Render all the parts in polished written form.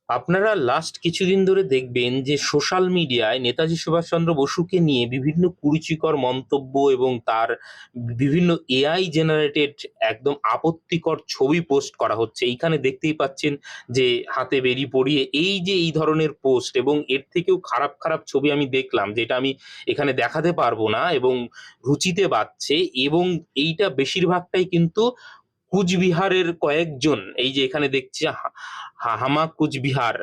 আপনারা লাস্ট কিছুদিন ধরে দেখবেন যে সোশ্যাল মিডিয়ায় নেতাজি সুভাষচন্দ্র বসুকে নিয়ে বিভিন্ন কুরুচিকর মন্তব্য এবং তার বিভিন্ন এআই জেনারেটেড একদম আপত্তিকর ছবি পোস্ট করা হচ্ছে। এইখানে দেখতেই পাচ্ছেন যে হাতে বেরি পরিয়ে এই যে এই ধরনের পোস্ট, এবং এর থেকেও খারাপ খারাপ ছবি আমি দেখলাম যেটা আমি এখানে দেখাতে পারবো না এবং রুচিতে বাধছে। এবং এইটা বেশিরভাগটাই কিন্তু কুচবিহারের কয়েকজন, এই যে এখানে দেখছি হামা কুচবিহার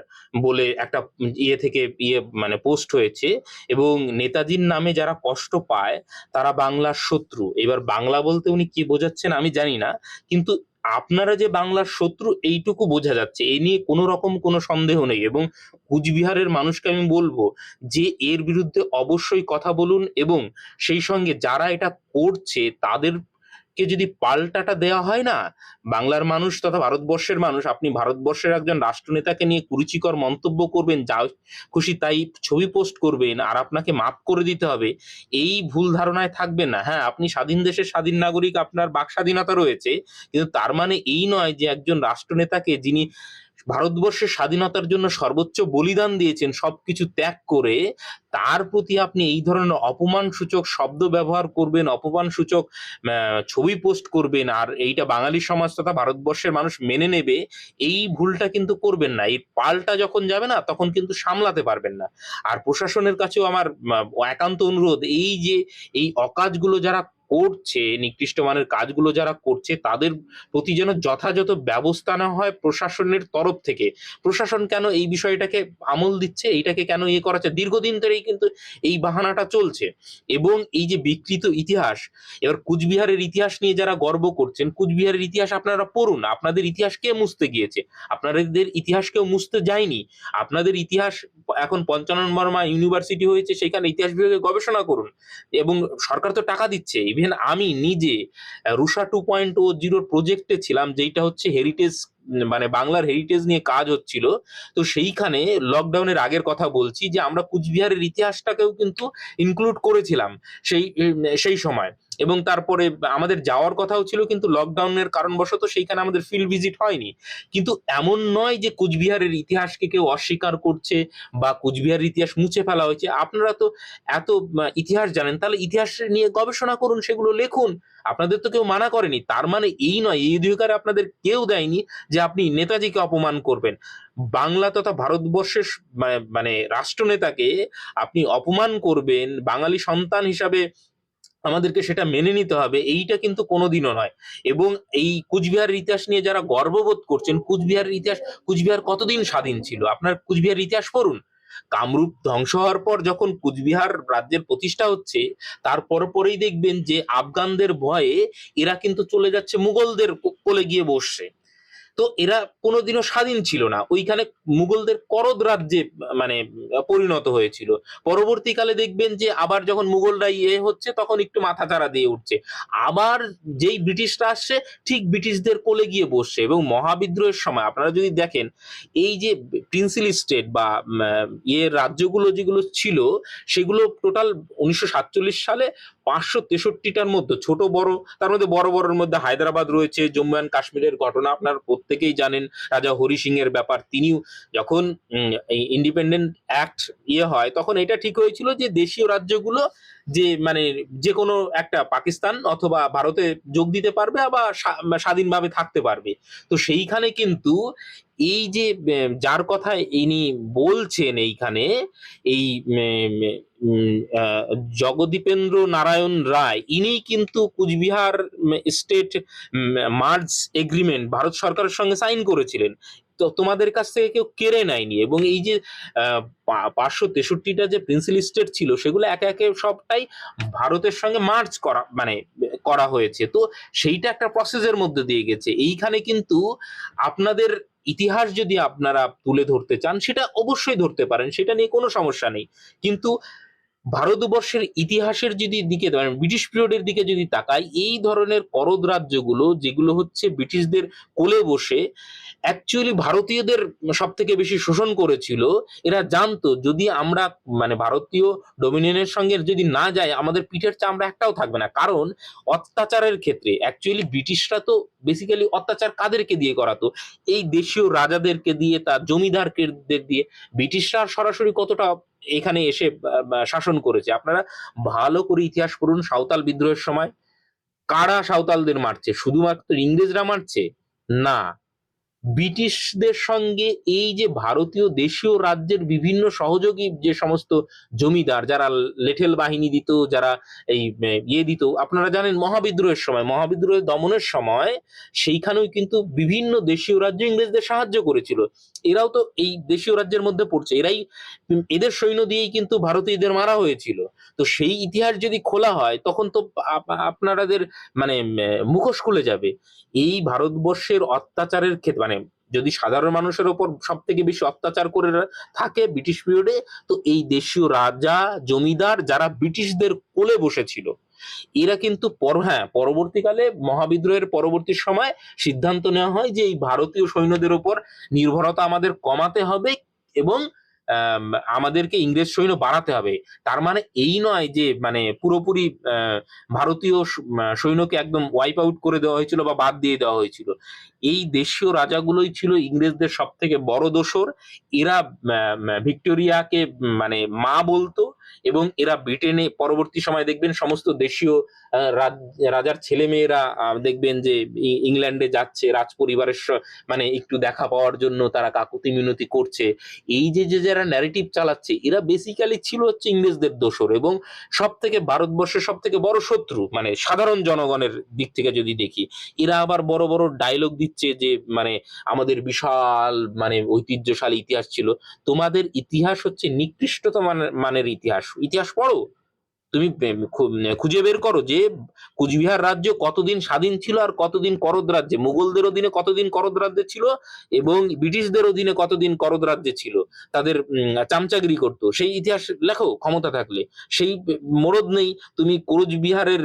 বলে একটা ইয়ে থেকে ইয়ে মানে পোস্ট হয়েছে। এবং নেতাজির নামে যারা কষ্ট পায় তারা বাংলার শত্রু। এবার বাংলা বলতে উনি কি বোঝাচ্ছেন আমি জানি না, কিন্তু আপনারা যে বাংলার শত্রু এইটুকু বোঝা যাচ্ছে, এই নিয়ে কোনো রকম কোনো সন্দেহ নেই। এবং কুচবিহারের মানুষকে আমি বলবো যে এর বিরুদ্ধে অবশ্যই কথা বলুন, এবং সেই সঙ্গে যারা এটা করছে তাদের কে যদি পাল্টাটা দেওয়া হয় না, বাংলার মানুষ তথা ভারতবর্ষের মানুষ, আপনি ভারতবর্ষের একজন রাষ্ট্রনেতাকে নিয়ে কুরুচিকর মন্তব্য করবেন, যা খুশি তাই ছবি পোস্ট করবেন আর আপনাকে মাফ করে দিতে হবে, এই ভুল ধারণায় থাকবেন না। হ্যাঁ, আপনি স্বাধীন দেশের স্বাধীন নাগরিক, আপনার বাক স্বাধীনতা রয়েছে, কিন্তু তার মানে এই নয় যে একজন রাষ্ট্রনেতাকে, যিনি ভারতবর্ষের স্বাধীনতার জন্য সর্বোচ্চ বলিদান দিয়েছেন সবকিছু ত্যাগ করে, তার প্রতি আপনি এই ধরনের অপমানসূচক শব্দ ব্যবহার করবেন, অপমানসূচক ছবি পোস্ট করবেন, আর এইটা বাঙালি সমাজ তথা ভারতবর্ষের মানুষ মেনে নেবে, এই ভুলটা কিন্তু করবেন না। এই পাল্টা যখন যাবে না তখন কিন্তু সামলাতে পারবেন না। আর প্রশাসনের কাছেও আমার একান্ত অনুরোধ, এই যে এই অকাজগুলো যারা করছে, নিকৃষ্ট মানের কাজগুলো যারা করছে, তাদের প্রতি যেন যথাযথ ব্যবস্থা নেওয়া হয় প্রশাসনের তরফ থেকে। প্রশাসন কেন এই বিষয়টাকে আমল দিচ্ছে, এইটাকে কেন ইয়ে করাচ্ছে? দীর্ঘদিন ধরেই কিন্তু এই বাহানাটা চলছে। এবং এই যে বিকৃত ইতিহাস, এবার কুচবিহারের ইতিহাস নিয়ে যারা গর্ব করছেন, কুচবিহারের ইতিহাস আপনারা পড়ুন। আপনাদের ইতিহাস কে মুছতে গিয়েছে? আপনাদের ইতিহাস কেউ মুছতে যায়নি। আপনাদের ইতিহাস এখন পঞ্চানন বর্মা ইউনিভার্সিটি হয়েছে, সেখানে ইতিহাস বিভাগে গবেষণা করুন। এবং সরকার তো টাকা দিচ্ছে। ইভেন আমি নিজে রুষা 2.0 প্রজেক্টে ছিলাম, যেইটা হচ্ছে হেরিটেজ, মানে বাংলার হেরিটেজ নিয়ে কাজ হচ্ছিল। তো সেইখানে লকডাউনের আগের কথা বলছি, যে আমরা কুচবিহারের ইতিহাসটাকেও কিন্তু ইনক্লুড করেছিলাম সেই সময়। এবং তারপরে আমাদের যাওয়ার কথাও ছিল, কিন্তু লকডাউনের কারণবশত সেইখানে আমাদের ফিল্ড ভিজিট হয়নি। কিন্তু এমন নয় যে কুচবিহারের ইতিহাসকে কেউ অস্বীকার করছে বা কুচবিহারের ইতিহাস মুছে ফেলা হয়েছে। আপনারা তো এত ইতিহাস জানেন, তাহলে ইতিহাস নিয়ে গবেষণা করুন, সেগুলো লেখুন। আপনাদের তো কেউ মানা করেনি। তার মানে এই নয়, এই অধিকার আপনাদের কেউ দেয়নি যে আপনি নেতাজিকে অপমান করবেন। বাংলা তথা ভারতবর্ষের মানে রাষ্ট্রনেতাকে আপনি অপমান করবেন, বাঙালি সন্তান হিসাবে আমাদেরকে সেটা মেনে নিতে হবে, এইটা কিন্তু কোনোদিনও নয়। এবং এই কুচবিহারের ইতিহাস নিয়ে যারা গর্ববোধ করছেন, কুচবিহারের ইতিহাস, কুচবিহার কতদিন স্বাধীন ছিল? আপনার কুচবিহারের ইতিহাস পড়ুন। কামরূপ ধ্বংস হওয়ার পর যখন কুচবিহার রাজ্যের প্রতিষ্ঠা হচ্ছে, তারপর পরেই দেখবেন যে আফগানদের ভয়ে এরা কিন্তু চলে যাচ্ছে মুঘলদের কোলে গিয়ে বসছে। তো এরা কোনোদিনও স্বাধীন ছিল না, ওইখানে মুঘলদের করদ রাজ্যে মানে পরিণত হয়েছিল। পরবর্তীকালে দেখবেন যে আবার যখন মুঘলরা ইয়ে হচ্ছে, তখন একটু মাথাচাড়া দিয়ে উঠছে। আবার যেই ব্রিটিশরা আসছে, ঠিক ব্রিটিশদের কোলে গিয়ে বসছে। এবং মহাবিদ্রোহের সময় আপনারা যদি দেখেন, এই যে প্রিন্সিলি স্টেট বা ইয়ে রাজ্যগুলো যেগুলো ছিল, সেগুলো টোটাল 1947 সালে 563টার মধ্যে ছোট বড়, তার মধ্যে বড় বড়র মধ্যে হায়দ্রাবাদ রয়েছে। জম্মু অ্যান্ড কাশ্মীরের ঘটনা আপনারা প্রত্যেকেই জানেন, রাজা হরি সিং এর ব্যাপার। তিনিও যখন ইন্ডিপেন্ডেন্ট অ্যাক্ট ইয়ে হয়, তখন এটা ঠিক হয়েছিল যে দেশীয় রাজ্যগুলো যে মানে যে কোনো একটা পাকিস্তান অথবা ভারতে যোগ দিতে পারবে, আবার স্বাধীনভাবে থাকতে পারবে। তো সেইখানে কিন্তু এই যে যার কথা ইনি বলছেন এইখানে, এই জগদীপেন্দ্র নারায়ণ রায়, ইনি কিন্তু Cooch Behar state merge agreement Bharat সরকারের সঙ্গে সাইন করেছিলেন। তো তোমাদের কাছ থেকে কেউ কেড়ে নেয়নি। এবং এই যে 563টা যে প্রিন্সিল স্টেট ছিল, সেগুলো একে একে সবটাই ভারতের সঙ্গে মার্চ করা মানে করা হয়েছে। তো সেইটা একটা প্রসেসের মধ্যে দিয়ে গেছে। এইখানে কিন্তু আপনাদের ইতিহাস যদি আপনারা তুলে ধরতে চান, সেটা অবশ্যই ধরতে পারেন, সেটা নিয়ে কোনো সমস্যা নেই। কিন্তু ভারতবর্ষের ইতিহাসের যদি দিকে মানে ব্রিটিশ পিরিয়ডের দিকে যদি তাকাই, এই ধরনের করদ রাজ্যগুলো যেগুলো হচ্ছে ব্রিটিশদের কোলে বসে অ্যাকচুয়ালি ভারতীয়দের সব থেকে বেশি শোষণ করেছিল। এরা জানতো যদি আমরা মানে ভারতীয় ডোমিনিয়নের সঙ্গে যদি না যাই, আমাদের পিঠের চামড়া একটাও থাকবে না। কারণ অত্যাচারের ক্ষেত্রে অ্যাকচুয়ালি ব্রিটিশরা তো বেসিক্যালি অত্যাচার কাদেরকে দিয়ে করাতো? এই দেশীয় রাজাদেরকে দিয়ে, তার জমিদারকে দিয়ে। ব্রিটিশরা সরাসরি কতটা এখানে এসে শাসন করেছে আপনারা ভালো করে ইতিহাস পড়ুন। সাঁওতাল বিদ্রোহের সময় কারা সাঁওতালদের মারছে? শুধুমাত্র ইংরেজরা মারছে না, ব্রিটিশদের সঙ্গে এই যে ভারতীয় দেশীয় রাজ্যের বিভিন্ন সহযোগী যে সমস্ত জমিদার, যারা লেঠেল বাহিনী দিত, যারা এই ইয়ে দিত, আপনারা জানেন মহাবিদ্রোহের সময়, মহাবিদ্রোহের দমনের সময় সেইখানেও কিন্তু বিভিন্ন দেশীয় রাজ্য ইংরেজদের সাহায্য করেছিল। এরাও তো এই দেশীয় রাজ্যের মধ্যে পড়ছে, এরাই এদের সৈন্য দিয়েই কিন্তু ভারতীয়দের মারা হয়েছিল। তো সেই ইতিহাস যদি খোলা হয় তখন তো আপনাদের মানে মুখোশ খুলে যাবে। এই ভারতবর্ষের অত্যাচারের ক্ষেত্রে মানে যদি সাধারণ মানুষের ওপর সব থেকে বেশি অত্যাচার করে থাকে ব্রিটিশ পিরিয়ডে, তো এই দেশীয় রাজা জমিদার যারা ব্রিটিশদের কোলে বসেছিল, এরা কিন্তু হ্যাঁ, পরবর্তীকালে মহাবিদ্রোহের পরবর্তী সময় সিদ্ধান্ত নেওয়া হয় যে এই ভারতীয় সৈন্যদের ওপর নির্ভরতা আমাদের কমাতে হবে এবং আম, আমাদেরকে ইংরেজ সৈন্য বাড়াতে হবে। তার মানে এই নয় যে মানে পুরোপুরি ভারতীয় সৈন্যকে একদম ওয়াইপ আউট করে দেওয়া হয়েছিল বা বাদ দিয়ে দেওয়া হয়েছিল। এই দেশীয় রাজাগুলোই ছিল ইংরেজদের সব থেকে বড় দোসর। এরা ভিক্টোরিয়াকে মানে মা বলতো, এবং এরা ব্রিটেনে পরবর্তী সময় দেখবেন সমস্ত দেশীয় রাজার ছেলে মেয়েরা দেখবেন যে ইংল্যান্ডে যাচ্ছে রাজ পরিবারের মানে একটু দেখা পাওয়ার জন্য, তারা কাকুতি মিনতি করছে। এই যে যে যারা ন্যারেটিভ চালাচ্ছে, এরা বেসিক্যালি ছিল হচ্ছে ইংরেজদের দোসর এবং সব থেকে ভারতবর্ষের সব থেকে বড় শত্রু মানে সাধারণ জনগণের দিক থেকে যদি দেখি। এরা আবার বড় বড় ডায়লগ দিচ্ছে যে মানে আমাদের বিশাল মানে ঐতিহ্যশালী ইতিহাস ছিল। তোমাদের ইতিহাস হচ্ছে নিকৃষ্টতম মানের ইতিহাস। ইতিহাস পড়ো, তুমি খুঁজে বের করো যে কুচবিহার রাজ্য কতদিন স্বাধীন ছিল আর কতদিন করদ রাজ্যে, মুঘলদের অধীনে কতদিন করদ রাজ্যে ছিল এবং ব্রিটিশদের অধীনে কতদিন করদ রাজ্যে ছিল, তাদের চামচাগিরি করতো। সেই ইতিহাস লেখো ক্ষমতা থাকলে। সেই মরদ নেই, তুমি কোচবিহারের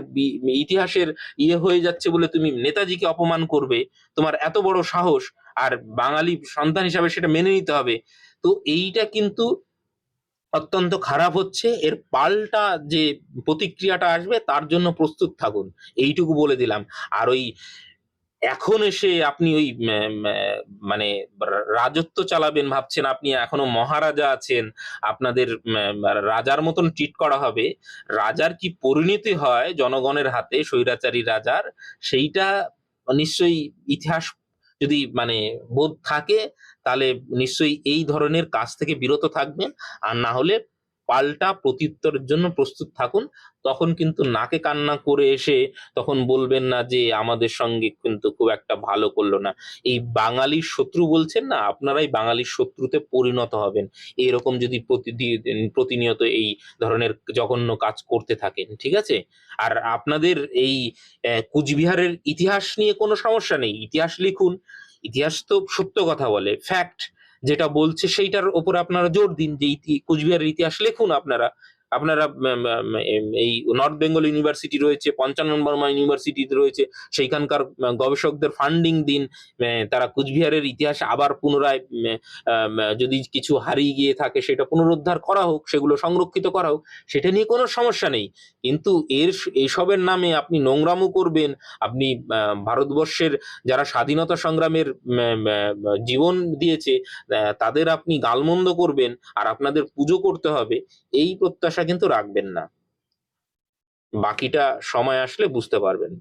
ইতিহাসের ইয়ে হয়ে যাচ্ছে বলে তুমি নেতাজিকে অপমান করবে? তোমার এত বড় সাহস! আর বাঙালি সন্তান হিসাবে সেটা মেনে নিতে হবে। তো এইটা কিন্তু অত্যন্ত খারাপ হচ্ছে। এর পাল্টা যে প্রতিক্রিয়াটা আসবে তার জন্য প্রস্তুত থাকুন, এইটুকু বলে দিলাম। আর ওই এখন এসে আপনি ওই মানে রাজত্ব চালাবেন ভাবছেন, আপনি এখনো মহারাজা আছেন, আপনাদের রাজার মতন ট্রিট করা হবে। রাজার কি পরিণতি হয় জনগণের হাতে, স্বৈরাচারী রাজার, সেইটা নিশ্চয়ই ইতিহাস যদি মানে বোধ থাকে, তাহলে নিশ্চয়ই এই ধরনের কাজ থেকে বিরত থাকবেন। আর না হলে পাল্টা প্রত্যুত্তরের জন্য প্রস্তুত থাকুন। তখন কিন্তু নাকে কান্না করে এসে তখন বলবেন না যে আমাদের সঙ্গে কিন্তু খুব একটা ভালো করলো না। এই বাঙালির শত্রু বলছেন না, আপনারাই বাঙালির শত্রুতে পরিণত হবেন এরকম যদি প্রতিনিয়ত এই ধরনের জঘন্য কাজ করতে থাকেন, ঠিক আছে? আর আপনাদের এই কুচবিহারের ইতিহাস নিয়ে কোনো সমস্যা নেই, ইতিহাস লিখুন। ইতিহাস তো সত্য কথা বলে, ফ্যাক্ট যেটা বলছে সেইটার ওপর আপনারা জোর দিন যে কুচবিহারের ইতিহাস লিখুন। আপনারা আপনারা এই নর্থ বেঙ্গল ইউনিভার্সিটি রয়েছে, পঞ্চানন বর্মা ইউনিভার্সিটি রয়েছে, সেইখানকার গবেষকদের ফান্ডিং দিন। তারা কুচবিহারের ইতিহাস আবার পুনরায় যদি কিছু হারিয়ে গিয়ে থাকে সেটা পুনরুদ্ধার করা হোক, সেগুলো সংরক্ষিত করা হোক, সেটা নিয়ে কোনো সমস্যা নেই। কিন্তু এইসবের নামে আপনি নোংরামো করবেন, আপনি ভারতবর্ষের যারা স্বাধীনতা সংগ্রামের জীবন দিয়েছে তাদের আপনি গালমন্দ করবেন আর আপনাদের পুজো করতে হবে, এই প্রত্যাশা কিন্তু রাখবেন না। বাকিটা সময় আসলে বুঝতে পারবেন।